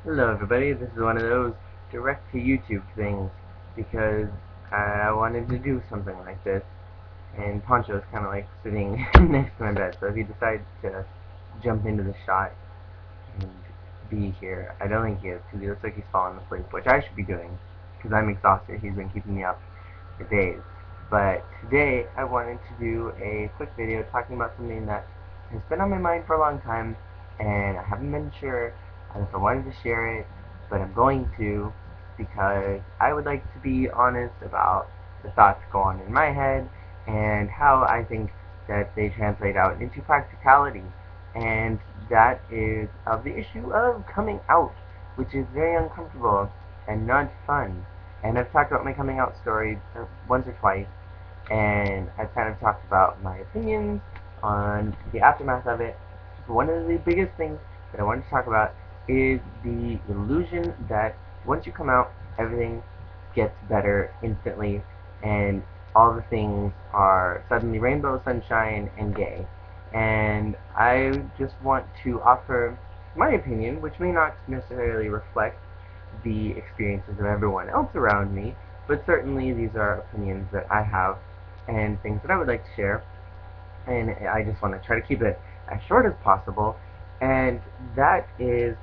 Hello everybody, this is one of those direct to YouTube things because I wanted to do something like this and Poncho's kind of like sitting next to my bed, so if he decides to jump into the shot and be here, I don't think he is because he looks like he's falling asleep, which I should be doing because I'm exhausted. He's been keeping me up for days. But today I wanted to do a quick video talking about something that has been on my mind for a long time and I haven't been sure if I wanted to share it, but I'm going to because I would like to be honest about the thoughts going on in my head and how I think that they translate out into practicality. And that is of the issue of coming out, which is very uncomfortable and not fun. And I've talked about my coming out story once or twice, and I've kind of talked about my opinions on the aftermath of it. One of the biggest things that I wanted to talk about is the illusion that once you come out, everything gets better instantly, and all the things are suddenly rainbow, sunshine, and gay. And I just want to offer my opinion, which may not necessarily reflect the experiences of everyone else around me, but certainly these are opinions that I have and things that I would like to share. And I just want to try to keep it as short as possible. And that is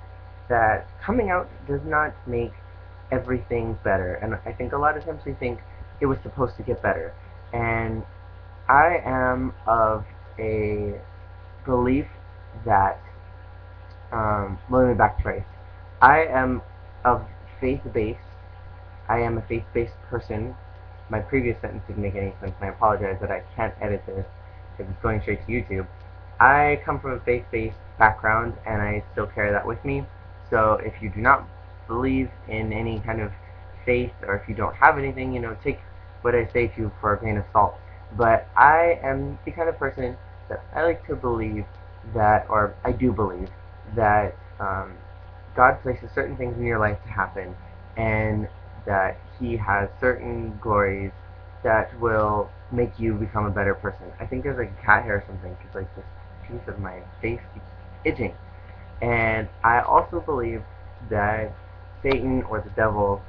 that coming out does not make everything better. And I think a lot of times we think it was supposed to get better. And I am of a belief that, let me backtrace. I am of faith-based. I am a faith-based person. My previous sentence didn't make any sense, and I apologize that I can't edit this if it's going straight to YouTube. I come from a faith-based background, and I still carry that with me. So if you do not believe in any kind of faith, or if you don't have anything, take what I say to you for a grain of salt. But I am the kind of person that I like to believe that, or I do believe, that God places certain things in your life to happen, and that He has certain glories that will make you become a better person. I think there's like a cat hair or something, because like this piece of my face keeps itching. And I also believe that Satan or the devil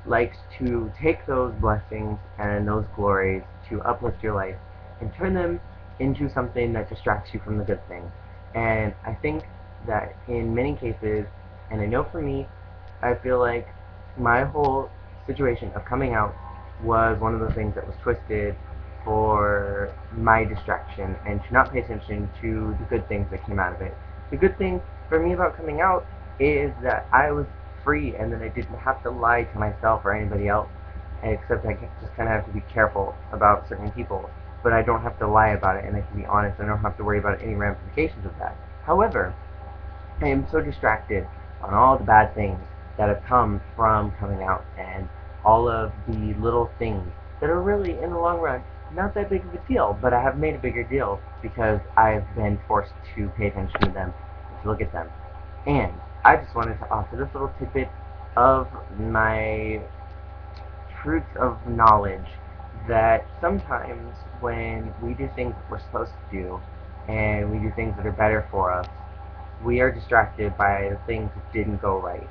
likes to take those blessings and those glories to uplift your life and turn them into something that distracts you from the good thing. And I think that in many cases, and I know for me, I feel like my whole situation of coming out was one of the things that was twisted for my distraction and to not pay attention to the good things that came out of it. The good thing for me about coming out is that I was free and that I didn't have to lie to myself or anybody else, except I just kind of have to be careful about certain people. But I don't have to lie about it, and I can be honest, and I don't have to worry about any ramifications of that. However, I am so distracted on all the bad things that have come from coming out and all of the little things that are really, in the long run, not that big of a deal, but I have made a bigger deal because I've been forced to pay attention to them, to look at them. And I just wanted to offer this little tidbit of my fruits of knowledge that sometimes when we do things that we're supposed to do and we do things that are better for us, we are distracted by the things that didn't go right.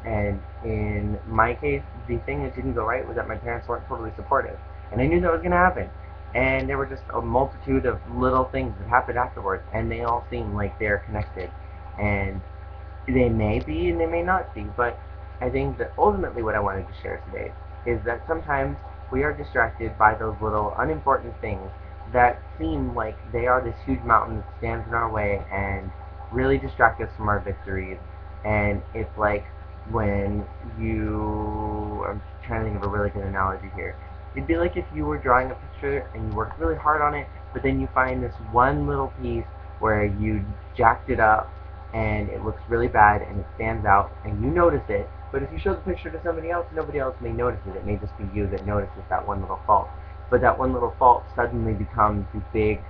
And in my case, the thing that didn't go right was that my parents weren't totally supportive. And I knew that was going to happen. And there were just a multitude of little things that happened afterwards, and they all seem like they're connected. And they may be and they may not be, but I think that ultimately what I wanted to share today is that sometimes we are distracted by those little unimportant things that seem like they are this huge mountain that stands in our way and really distract us from our victories. And it's like when I'm trying to think of a really good analogy here. It'd be like if you were drawing a picture and you worked really hard on it, but then you find this one little piece where you jacked it up and it looks really bad and it stands out and you notice it, but if you show the picture to somebody else, nobody else may notice it. It may just be you that notices that one little fault. But that one little fault suddenly becomes the big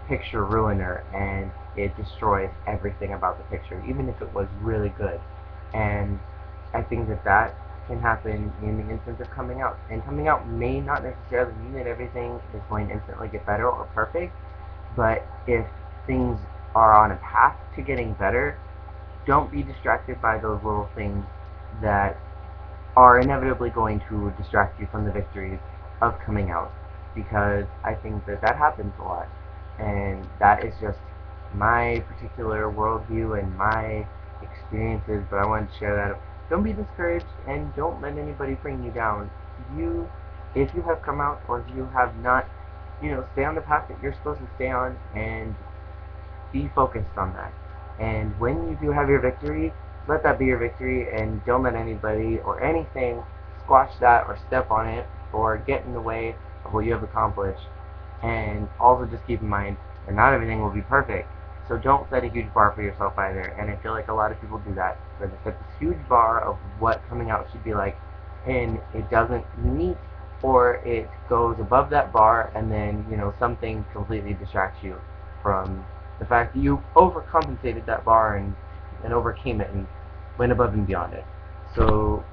picture ruiner, and it destroys everything about the picture, even if it was really good. And I think that that can happen in the instance of coming out. And coming out may not necessarily mean that everything is going to instantly get better or perfect, but if things are on a path to getting better, don't be distracted by those little things that are inevitably going to distract you from the victories of coming out, because I think that that happens a lot, and that is just my particular worldview and my experiences, but I wanted to share that. Don't be discouraged, and don't let anybody bring you down. You, if you have come out, or if you have not, stay on the path that you're supposed to stay on, and be focused on that. And when you do have your victory, let that be your victory, and don't let anybody or anything squash that or step on it or get in the way of what you have accomplished. And also just keep in mind that not everything will be perfect. So don't set a huge bar for yourself either. And I feel like a lot of people do that, where they set this huge bar of what coming out should be like, and it doesn't meet, or it goes above that bar, and then something completely distracts you from the fact that you overcompensated that bar and overcame it and went above and beyond it. So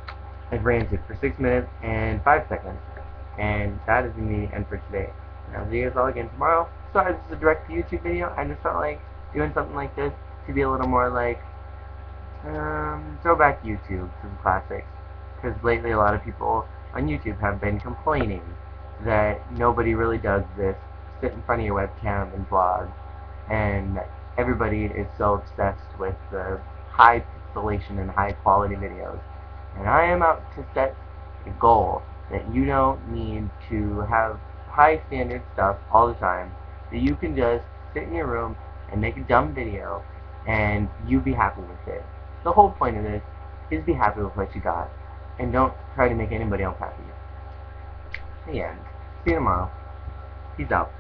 I've ranted for 6 minutes and 5 seconds, and that is going to be the end for today. And I'll see you guys all again tomorrow. Sorry, this is a direct to YouTube video. I just felt like doing something like this to be a little more like throwback YouTube, some classics. Because lately a lot of people on YouTube have been complaining that nobody really does this, sit in front of your webcam and vlog, and everybody is so obsessed with the high pixelation and high quality videos. And I am out to set a goal that you don't need to have high standard stuff all the time, that you can just sit in your room and make a dumb video and you be happy with it. The whole point of this is be happy with what you got, and don't try to make anybody else happy. The end. See you tomorrow. Peace out.